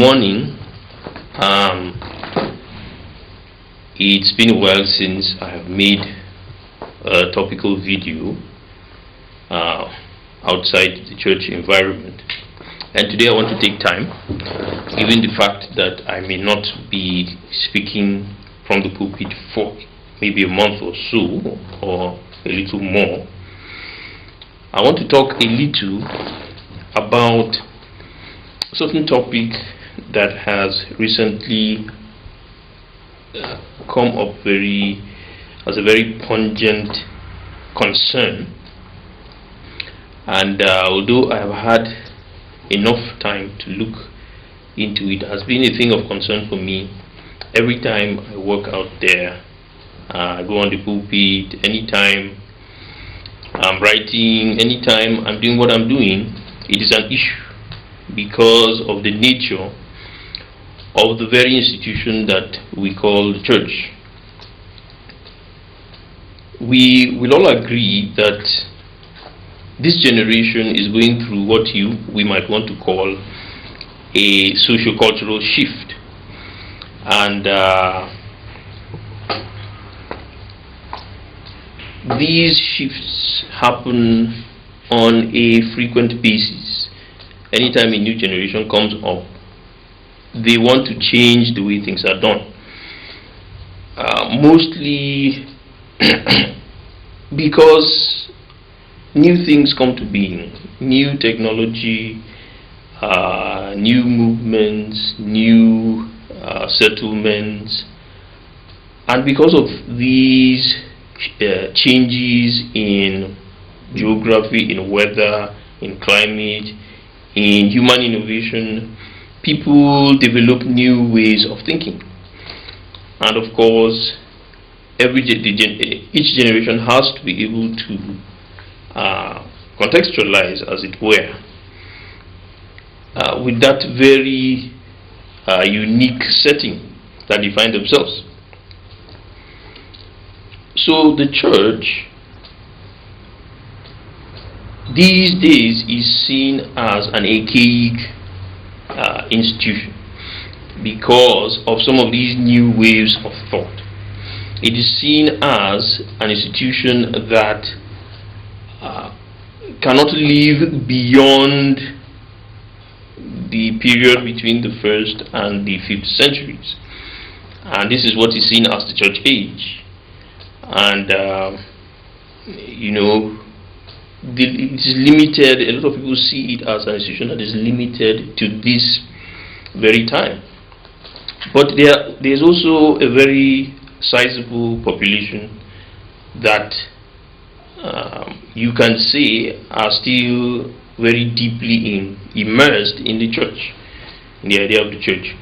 morning. Um, it's been a while since I have made a topical video uh, outside the church environment, and today I want to take time, given the fact that I may not be speaking from the pulpit for maybe a month or so, or a little more. I want to talk a little about a certain topic that has recently come up as a very pungent concern, and although I have had enough time to look into it, has been a thing of concern for me. Every time I walk out there, I go on the pulpit, anytime I'm writing, anytime I'm doing what I'm doing, it is an issue because of the nature of the very institution that we call the church. We will all agree that this generation is going through what we might want to call a socio-cultural shift, and these shifts happen on a frequent basis. Anytime a new generation comes up, they want to change the way things are done. Mostly because new things come to being, new technology, new movements, new settlements, and because of these changes in geography, in weather, in climate, in human innovation, people develop new ways of thinking. And of course, each generation has to be able to contextualize, as it were, with that very unique setting that they find themselves. So the church these days is seen as an archaic institution because of some of these new waves of thought. It is seen as an institution that cannot live beyond the period between the 1st and the 5th centuries, and this is what is seen as the church age. And it is limited. A lot of people see it as an institution that is limited to this very time. But there is also a very sizable population that you can say are still very deeply immersed in the church, in the idea of the church,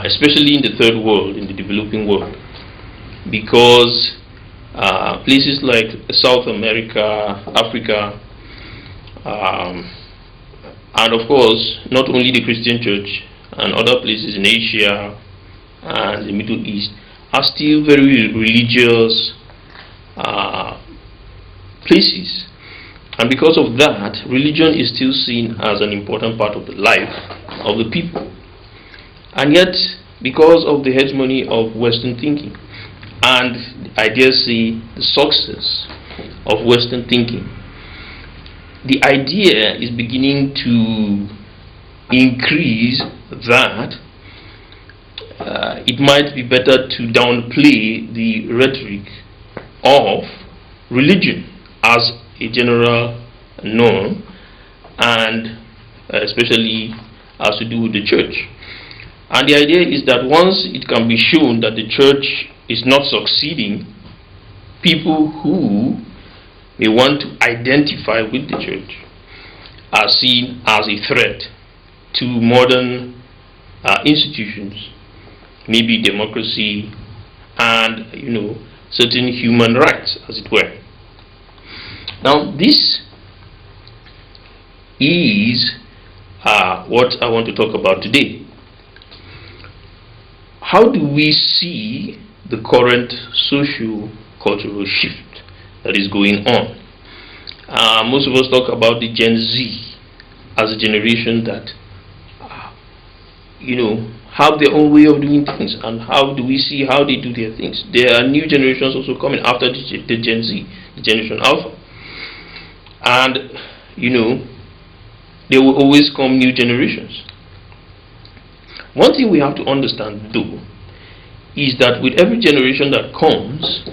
especially in the third world, in the developing world, because places like South America, Africa, and of course not only the Christian church, and other places in Asia and the Middle East are still very religious places, and because of that, religion is still seen as an important part of the life of the people. And yet, because of the hegemony of Western thinking, and I dare say the success of Western thinking, the idea is beginning to increase that it might be better to downplay the rhetoric of religion as a general norm, and especially as to do with the church. And the idea is that once it can be shown that the church is not succeeding, people who may want to identify with the church are seen as a threat to modern institutions, maybe democracy, and certain human rights, as it were. Now, this is what I want to talk about today. How do we see the current socio-cultural shift that is going on? Most of us talk about the Gen Z as a generation that have their own way of doing things, and how do we see how they do their things. There are new generations also coming after the Gen Z, the Generation Alpha, and there will always come new generations. One thing we have to understand, though, is that with every generation that comes,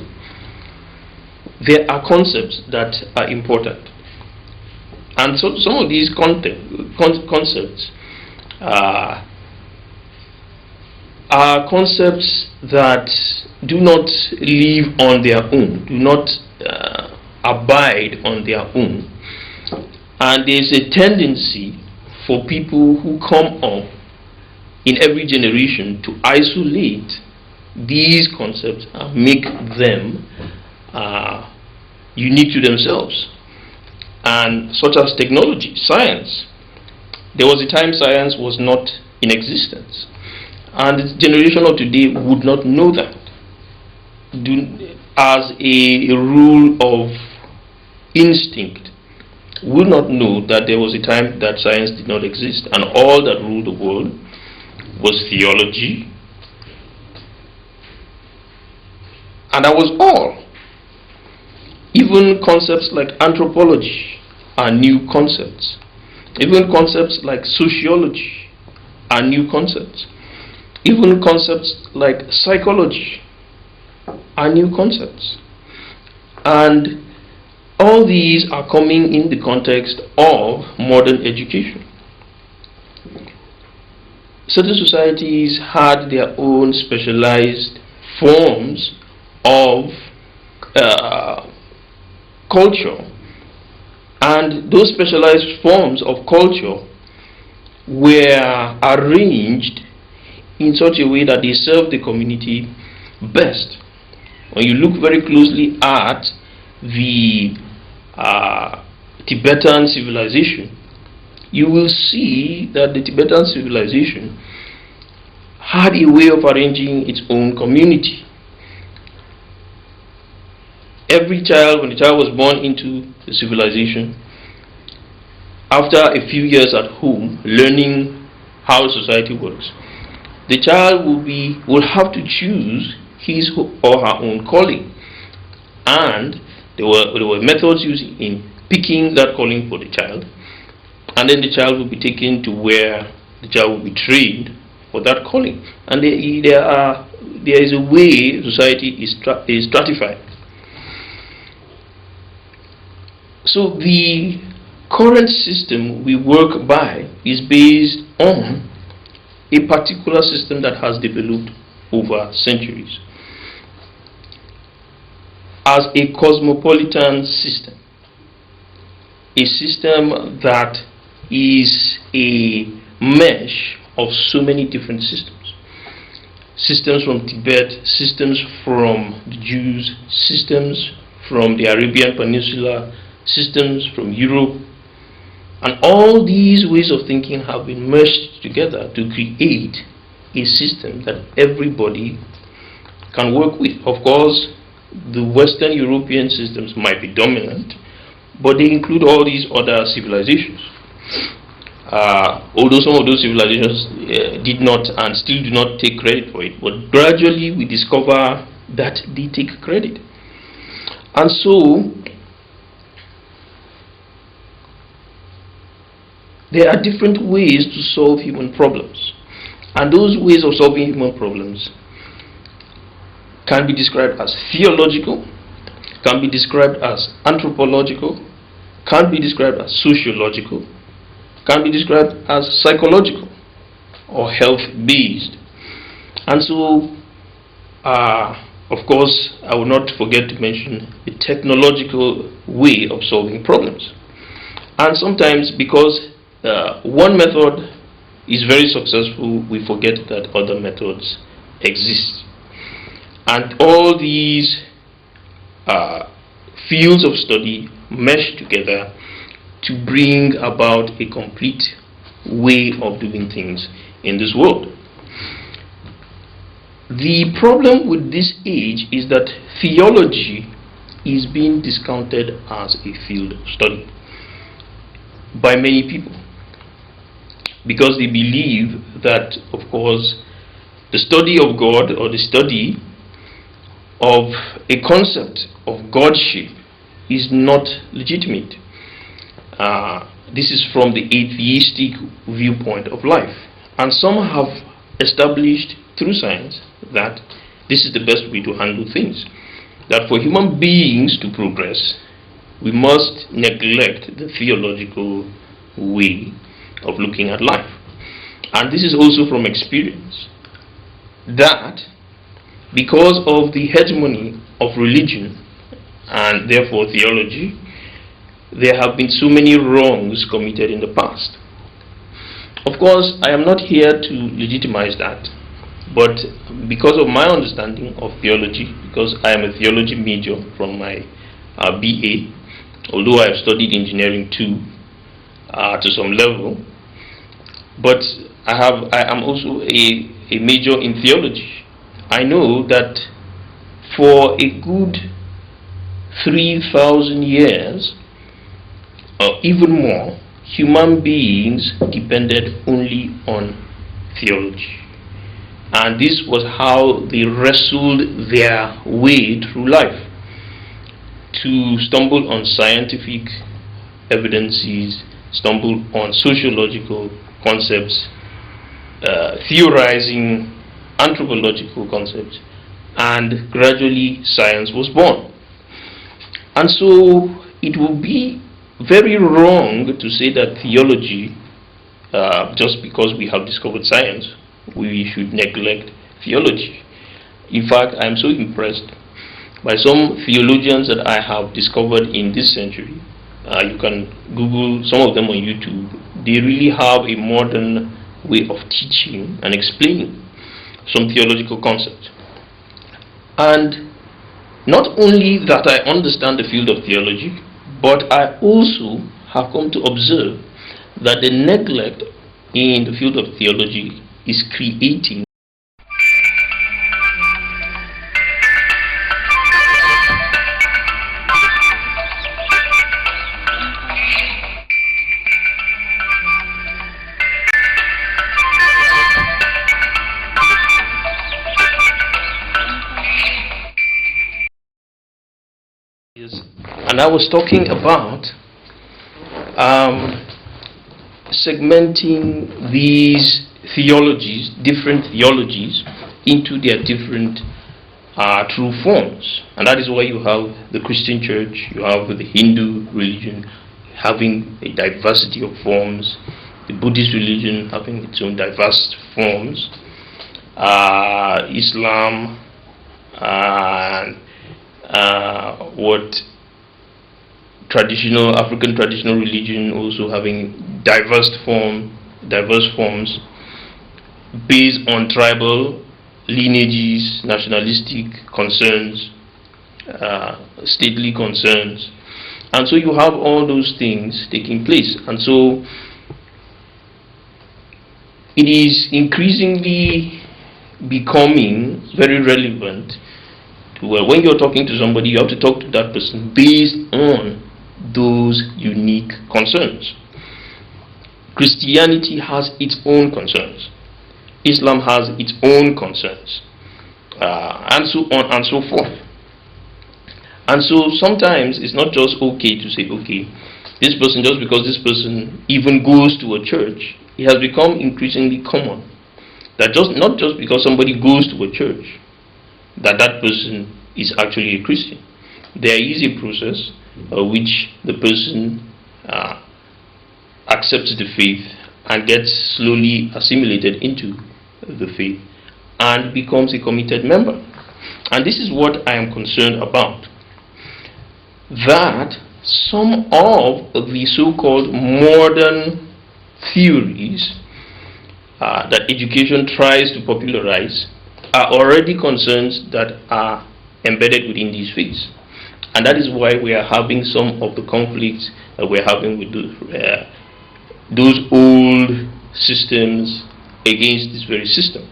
there are concepts that are important. And so some of these concepts are concepts that do not live on their own, do not abide on their own. And there's a tendency for people who come up in every generation to isolate these concepts and make them unique to themselves. And such as technology, science. There was a time science was not in existence, and the generation of today would not know that. As a rule of instinct, would not know that there was a time that science did not exist, and all that ruled the world was theology, and that was all. Even concepts like anthropology are new concepts. Even concepts like sociology are new concepts. Even concepts like psychology are new concepts. And all these are coming in the context of modern education. Certain societies had their own specialized forms of culture, and those specialized forms of culture were arranged in such a way that they serve the community best. When you look very closely at the Tibetan civilization, you will see that the Tibetan civilization had a way of arranging its own community. Every child, when the child was born into the civilization, after a few years at home learning how society works, the child will have to choose his or her own calling. And there were methods used in picking that calling for the child, and then the child will be taken to where the child will be trained for that calling. And there is a way society is stratified. So the current system we work by is based on a particular system that has developed over centuries as a cosmopolitan system, a system that is a mesh of so many different systems. Systems from Tibet, systems from the Jews, systems from the Arabian Peninsula, systems from Europe, and all these ways of thinking have been merged together to create a system that everybody can work with. Of course, the Western European systems might be dominant, but they include all these other civilizations. Although some of those civilizations did not and still do not take credit for it, but gradually we discover that they take credit. And so there are different ways to solve human problems, and those ways of solving human problems can be described as theological, can be described as anthropological, can be described as sociological, can be described as psychological or health-based. And so, of course, I will not forget to mention the technological way of solving problems. And sometimes, because one method is very successful, we forget that other methods exist. And all these fields of study mesh together to bring about a complete way of doing things in this world. The problem with this age is that theology is being discounted as a field of study by many people. because they believe that, of course, the study of God, or the study of a concept of Godship, is not legitimate. This is from the atheistic viewpoint of life. And some have established through science that this is the best way to handle things. That for human beings to progress, we must neglect the theological way of looking at life. And this is also from experience, that because of the hegemony of religion and therefore theology, there have been so many wrongs committed in the past. Of course, I am not here to legitimize that, but because of my understanding of theology, because I am a theology major from my BA, although I have studied engineering too, to some level, but I am also a major in theology. I know that for a good 3,000 years, or even more, human beings depended only on theology. And this was how they wrestled their way through life, to stumble on scientific evidences, stumble on sociological concepts, theorizing anthropological concepts, and gradually science was born. And so it will be very wrong to say that theology, just because we have discovered science, we should neglect theology. In fact, I am so impressed by some theologians that I have discovered in this century. You can Google some of them on YouTube. They really have a modern way of teaching and explaining some theological concepts. And not only that I understand the field of theology, but I also have come to observe that the neglect in the field of theology is creating and I was talking about segmenting these theologies, different theologies, into their different true forms. And that is why you have the Christian church, you have the Hindu religion having a diversity of forms, the Buddhist religion having its own diverse forms, Islam, and African traditional religion also having diverse forms based on tribal lineages, nationalistic concerns, stately concerns. And so you have all those things taking place. And so it is increasingly becoming very relevant to where when you're talking to somebody, you have to talk to that person based on those unique concerns. Christianity has its own concerns. Islam has its own concerns, and so on and so forth. And so sometimes it's not just okay to say, okay, this person, just because this person even goes to a church, it has become increasingly common that not just because somebody goes to a church, that person is actually a Christian. There is a process which the person accepts the faith and gets slowly assimilated into the faith and becomes a committed member. And this is what I am concerned about, that some of the so-called modern theories that education tries to popularize are already concerns that are embedded within these faiths. And that is why we are having some of the conflicts that we're having with those old systems against this very system.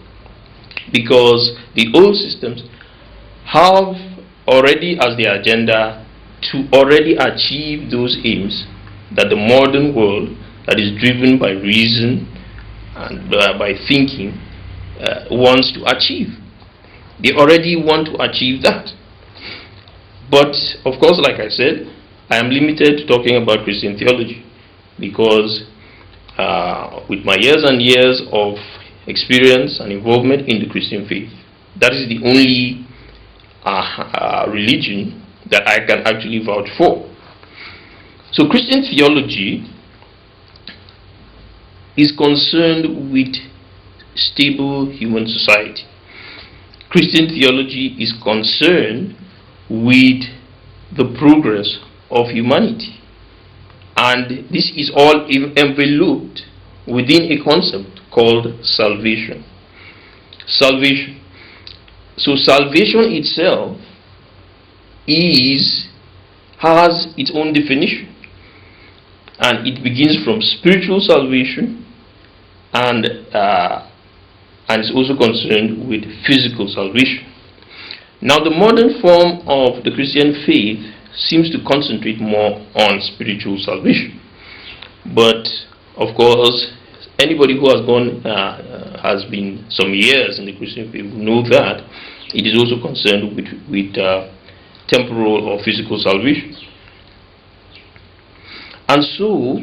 Because the old systems have already as their agenda to already achieve those aims that the modern world that is driven by reason and by thinking wants to achieve. They already want to achieve that. But of course, like I said, I am limited to talking about Christian theology because with my years and years of experience and involvement in the Christian faith, that is the only religion that I can actually vouch for. So Christian theology is concerned with stable human society. Christian theology is concerned with the progress of humanity. And this is all enveloped within a concept called salvation. Salvation. So salvation itself has its own definition. And it begins from spiritual salvation and is also concerned with physical salvation. Now, the modern form of the Christian faith seems to concentrate more on spiritual salvation. But, of course, anybody who has been some years in the Christian faith will know that it is also concerned with temporal or physical salvation. And so,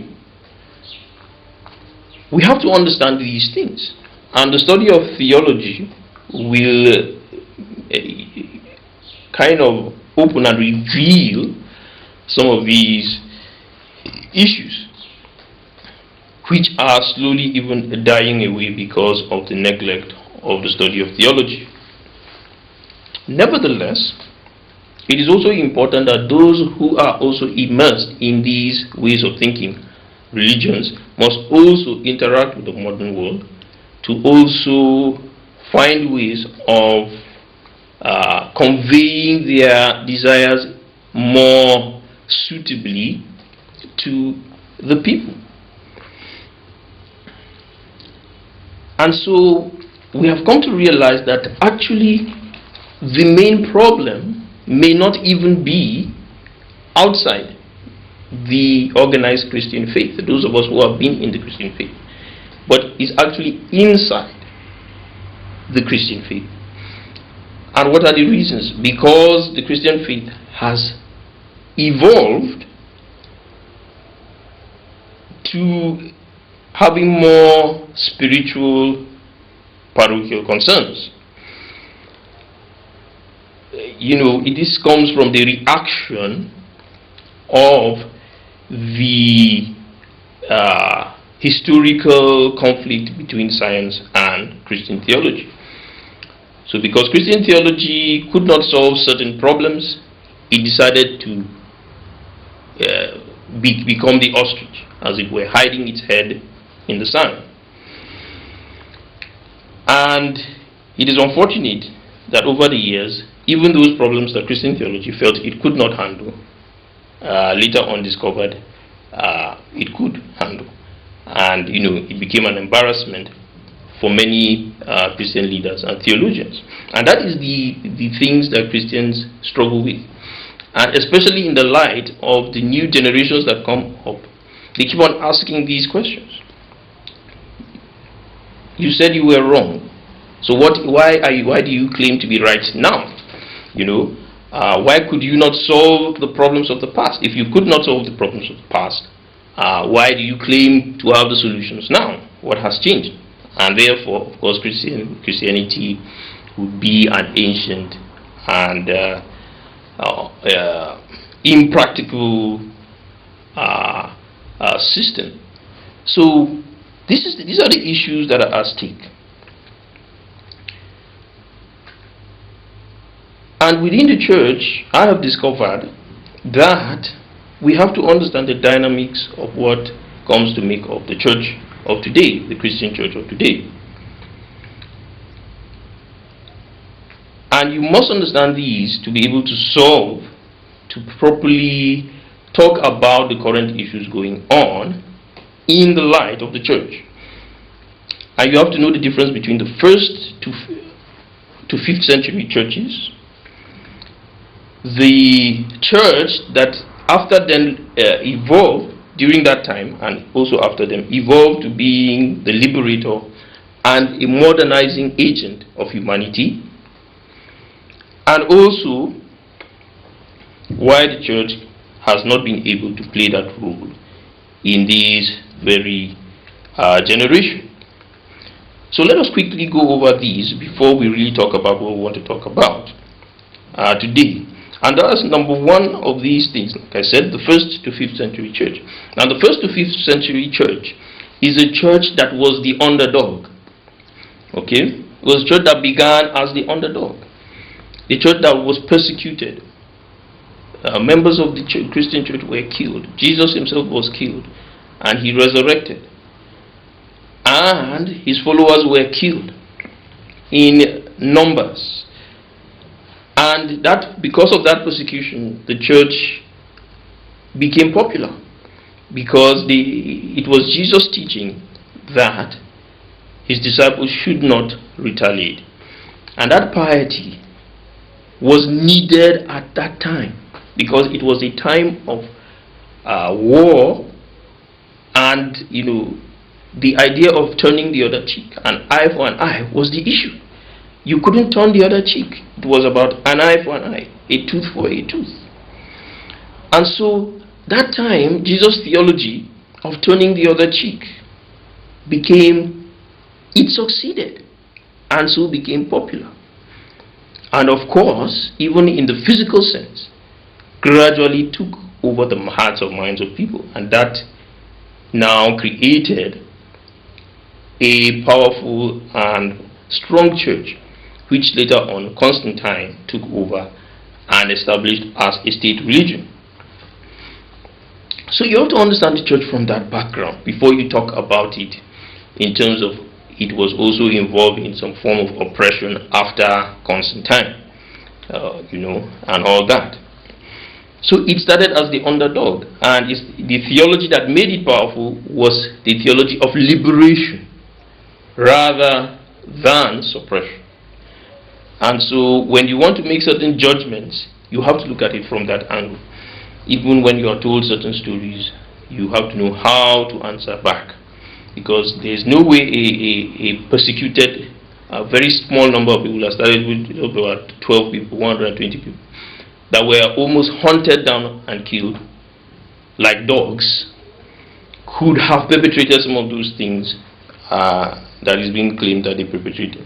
we have to understand these things. And the study of theology will kind of open and reveal some of these issues, which are slowly even dying away because of the neglect of the study of theology. Nevertheless, it is also important that those who are also immersed in these ways of thinking, religions, must also interact with the modern world to also find ways of conveying their desires more suitably to the people. And so we have come to realize that actually the main problem may not even be outside the organized Christian faith, those of us who have been in the Christian faith, but is actually inside the Christian faith. And what are the reasons? Because the Christian faith has evolved to having more spiritual parochial concerns. This comes from the reaction of the historical conflict between science and Christian theology. So because Christian theology could not solve certain problems, it decided to become the ostrich, as it were, hiding its head in the sand. And it is unfortunate that over the years, even those problems that Christian theology felt it could not handle, later on discovered it could handle. And it became an embarrassment for many Christian leaders and theologians. And that is the things that Christians struggle with. And especially in the light of the new generations that come up, they keep on asking these questions. You said you were wrong. So why do you claim to be right now? Why could you not solve the problems of the past? If you could not solve the problems of the past, why do you claim to have the solutions now? What has changed? And therefore, of course, Christianity would be an ancient and impractical system. So these are the issues that are at stake. And within the church, I have discovered that we have to understand the dynamics of what comes to make up the church of today, the Christian church of today. And you must understand these to be able to properly talk about the current issues going on in the light of the church. And you have to know the difference between the 1st to 5th century churches, the church that after then evolved during that time and also after them evolved to being the liberator and a modernizing agent of humanity, and also why the church has not been able to play that role in this very generation. So let us quickly go over these before we really talk about what we want to talk about today. And that's number one of these things, like I said, the 1st to 5th century church. Now the 1st to 5th century church is a church that was the underdog. Okay? It was a church that began as the underdog. The church that was persecuted. Members of the Christian church were killed. Jesus himself was killed and he resurrected. And his followers were killed in numbers. And that, because of that persecution, the church became popular, because it was Jesus' teaching that his disciples should not retaliate. And that piety was needed at that time, because it was a time of war, and the idea of turning the other cheek, an eye for an eye, was the issue. You couldn't turn the other cheek. It was about an eye for an eye, a tooth for a tooth. And so that time, Jesus' theology of turning the other cheek it succeeded, and so became popular. And of course, even in the physical sense, gradually took over the hearts and minds of people, and that now created a powerful and strong church, which later on Constantine took over and established as a state religion. So you have to understand the church from that background before you talk about it in terms of it was also involved in some form of oppression after Constantine, and all that. So it started as the underdog, and the theology that made it powerful was the theology of liberation rather than suppression. And so when you want to make certain judgments, you have to look at it from that angle. Even when you are told certain stories, you have to know how to answer back, because there's no way a persecuted, a very small number of people that started with about 12 people, 120 people, that were almost hunted down and killed like dogs, could have perpetrated some of those things that is being claimed that they perpetrated.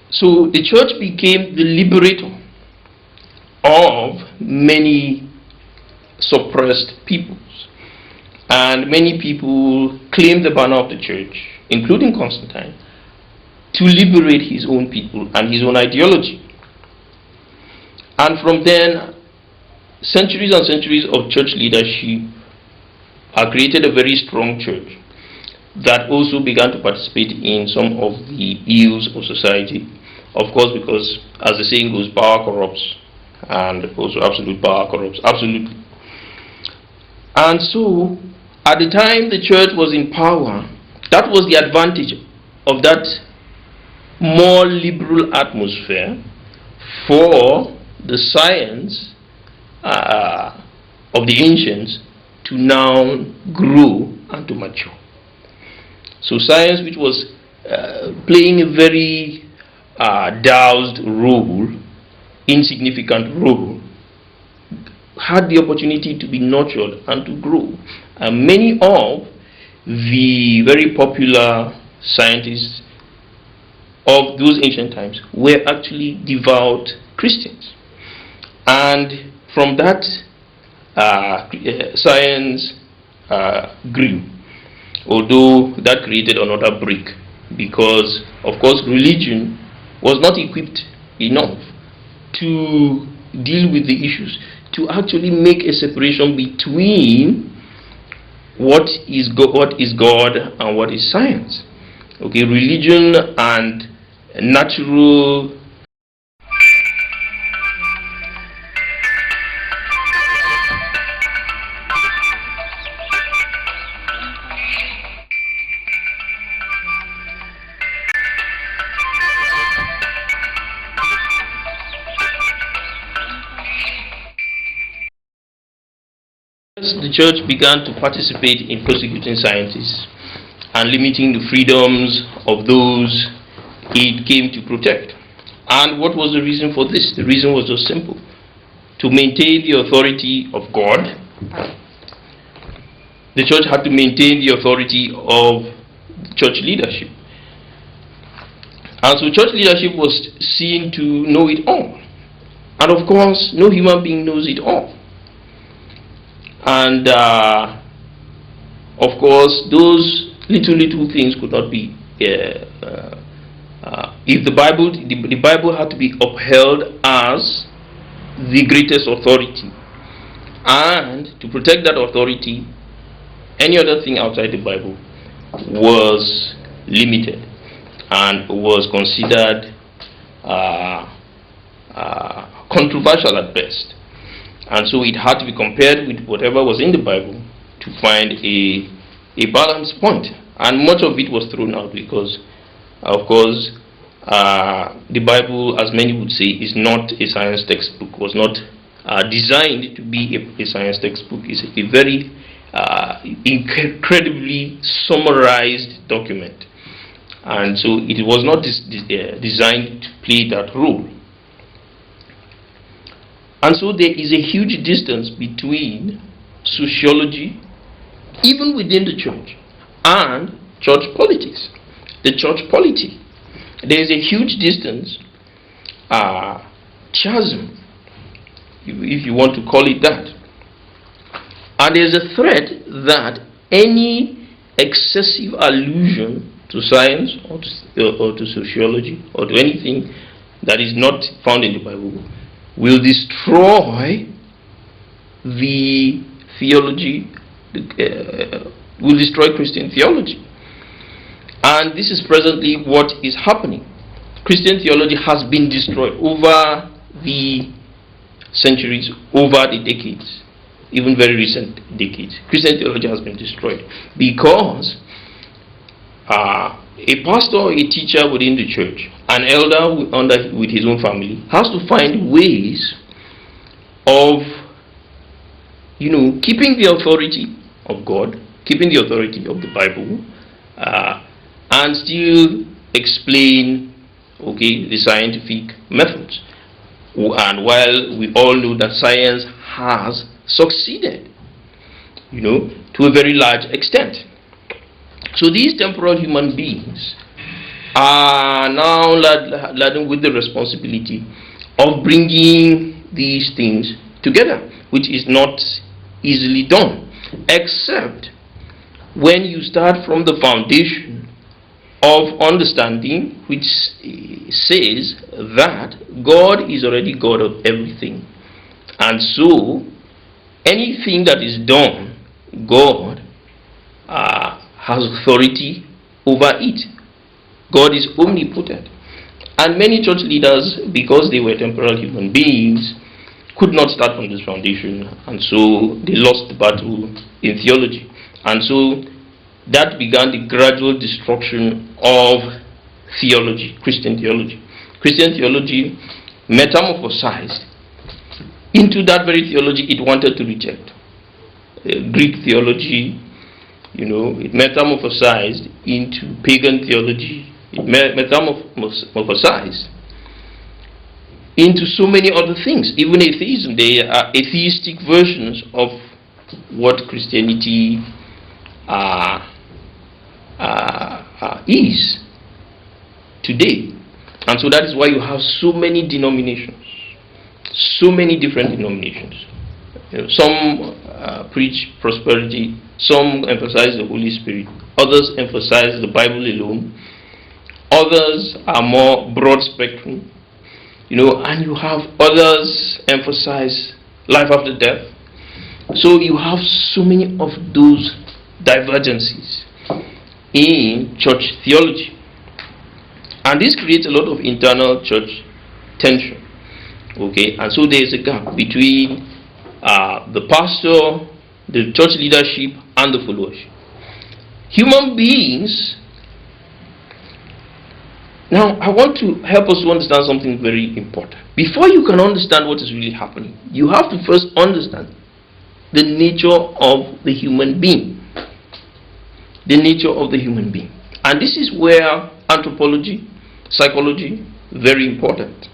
So the church became the liberator of many suppressed peoples, and many people claimed the banner of the church, including Constantine, to liberate his own people and his own ideology. And from then, centuries and centuries of church leadership created a very strong church that also began to participate in some of the ills of society. Of course, because as the saying goes, power corrupts, and also absolute power corrupts absolutely. And so, at the time the church was in power, that was the advantage of that more liberal atmosphere for the science of the ancients to now grow and to mature. So science, which was playing a very doused role, insignificant role, had the opportunity to be nurtured and to grow. And many of the very popular scientists of those ancient times were actually devout Christians. And from that, science grew, although that created another break, because of course religion was not equipped enough to deal with the issues, to actually make a separation between what is God and what is science. Okay, religion and natural The church began to participate in persecuting scientists and limiting the freedoms of those it came to protect. And what was the reason for this? The reason was just simple: to maintain the authority of God. The church had to maintain the authority of church leadership. And so church leadership was seen to know it all. And of course, no human being knows it all. And of course, those little things could not be. If the Bible had to be upheld as the greatest authority, and to protect that authority, any other thing outside the Bible was limited and was considered controversial at best. And so it had to be compared with whatever was in the Bible to find a balanced point. And much of it was thrown out because, of course, the Bible, as many would say, is not a science textbook, was not designed to be a science textbook. It's a very incredibly summarized document. And so it was not designed to play that role. And so there is a huge distance between sociology, even within the church, and church politics. The church polity. There is a huge distance, chasm, if you want to call it that. And there is a threat that any excessive allusion to science or to sociology or to anything that is not found in the Bible will destroy the theology, will destroy Christian theology. And this is presently what is happening. Christian theology has been destroyed over the centuries, over the decades, even very recent decades. Christian theology has been destroyed because a pastor or a teacher within the church, an elder with his own family, has to find ways of, keeping the authority of God, keeping the authority of the Bible, and still explain, the scientific methods. And while we all know that science has succeeded, to a very large extent. So these temporal human beings are now laden with the responsibility of bringing these things together, which is not easily done, except when you start from the foundation of understanding, which says that God is already God of everything. And so anything that is done, God has authority over it. God is omnipotent. And many church leaders, because they were temporal human beings, could not start from this foundation, and so they lost the battle in theology. And so that began the gradual destruction of theology, Christian theology. Christian theology metamorphosized into that very theology it wanted to reject. Greek theology, it metamorphosized into pagan theology. It metamorphosized into so many other things, even atheism. There are atheistic versions of what Christianity is today. And so that is why you have so many denominations, so many different denominations. Some preach prosperity, some emphasize the Holy Spirit, others emphasize the Bible alone, others are more broad spectrum, and you have others emphasize life after death. So you have so many of those divergencies in church theology, and this creates a lot of internal church tension. And so there is a gap between the pastor, the church leadership, and the followership. Human beings. Now, I want to help us to understand something very important. Before you can understand what is really happening, you have to first understand the nature of the human being. The nature of the human being. And this is where anthropology, psychology, very important.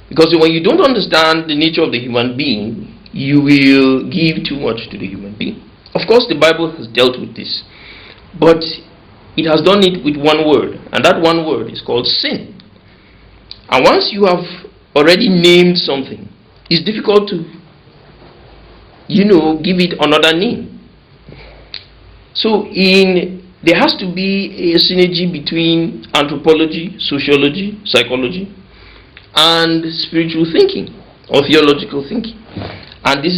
Because when you don't understand the nature of the human being, you will give too much to the human being. Of course, the Bible has dealt with this, but it has done it with one word, and that one word is called sin. And once you have already named something, it's difficult to, give it another name. So there has to be a synergy between anthropology, sociology, psychology, and spiritual thinking or theological thinking. And this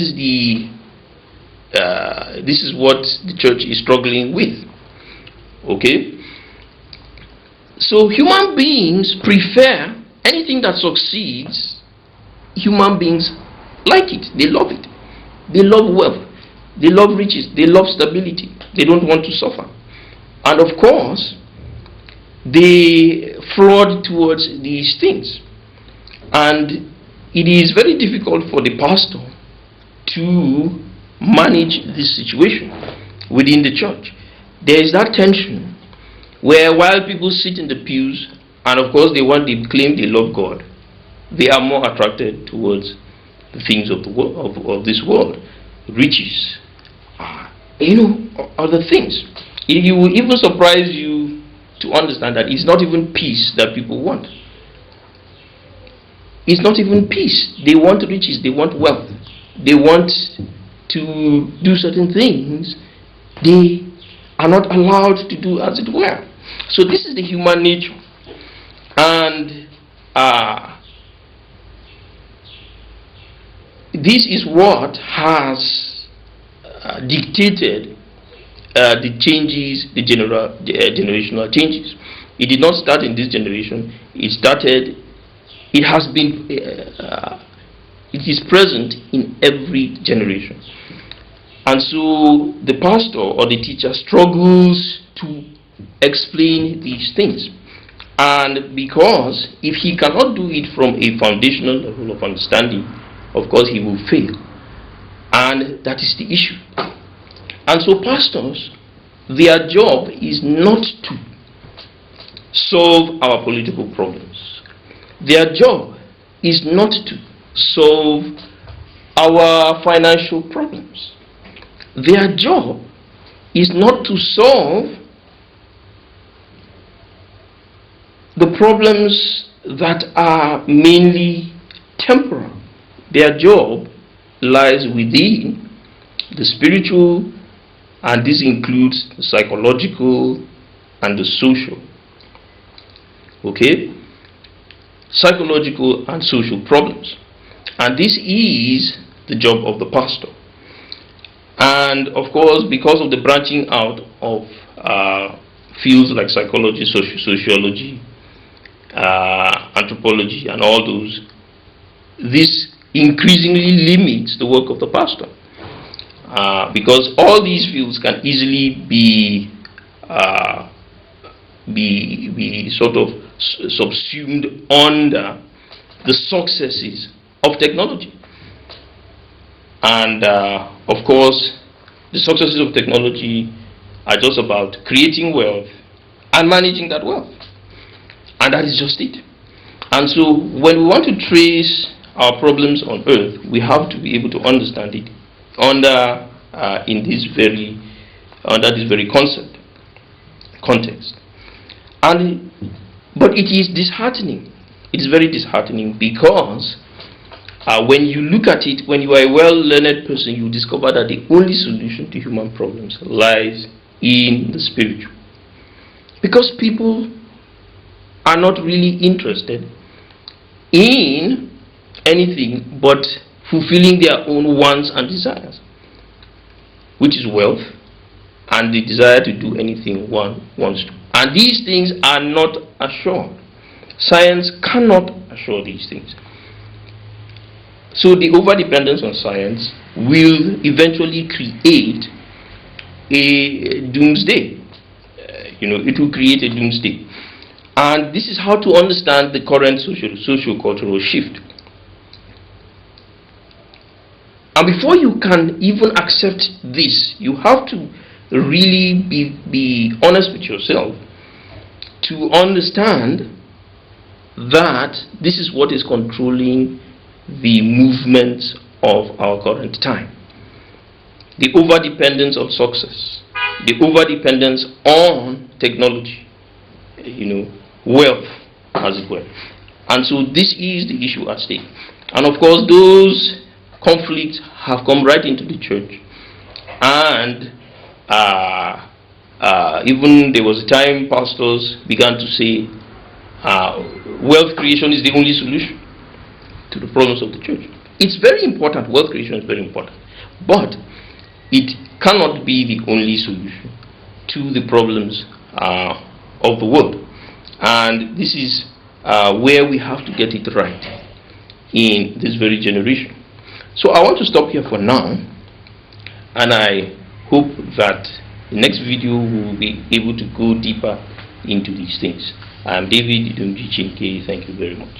is what the church is struggling with. Okay? So human beings prefer anything that succeeds. Human beings like it. They love it. They love wealth. They love riches. They love stability. They don't want to suffer. And of course, they fraud towards these things. And it is very difficult for the pastor to manage this situation within the church. There is that tension where while people sit in the pews and of course they claim they love God, they are more attracted towards the things of the world, of this world, riches, other things. It will even surprise you to understand that it's not even peace that people want. It's not even peace. They want riches, they want wealth, they want to do certain things they are not allowed to do, as it were. So this is the human nature. And this is what has dictated the changes, the generational changes. It did not start in this generation. It is present in every generation. And so the pastor or the teacher struggles to explain these things. And because if he cannot do it from a foundational level of understanding, of course he will fail. And that is the issue. And so pastors, their job is not to solve our political problems. Their job is not to solve our financial problems. Their job is not to solve the problems that are mainly temporal. Their job lies within the spiritual, and this includes the psychological and the social. Okay? Psychological and social problems. And this is the job of the pastor. And of course, because of the branching out of fields like psychology, sociology, anthropology, and all those, this increasingly limits the work of the pastor. Because all these fields can easily be sort of subsumed under the successes of technology. And of course, the successes of technology are just about creating wealth and managing that wealth. And that is just it. And so when we want to trace our problems on earth, we have to be able to understand it under this very context. But it is disheartening. It is very disheartening because when you look at it, when you are a well-learned person, you discover that the only solution to human problems lies in the spiritual. Because people are not really interested in anything but fulfilling their own wants and desires, which is wealth and the desire to do anything one wants to. And these things are not assured. Science cannot assure these things. So the overdependence on science will eventually create a doomsday. It will create a doomsday. And this is how to understand the current socio-cultural shift. And before you can even accept this, you have to really be honest with yourself to understand that this is what is controlling the movement of our current time. The over-dependence on success, the over-dependence on technology, wealth, as it were. And so this is the issue at stake. And of course, those conflicts have come right into the church. And even there was a time pastors began to say wealth creation is the only solution to the problems of the church. It's very important. Wealth creation is very important. But it cannot be the only solution to the problems of the world. And this is where we have to get it right in this very generation. So I want to stop here for now, and I hope that the next video we will be able to go deeper into these things. I'm David Idumji Chinke. Thank you very much.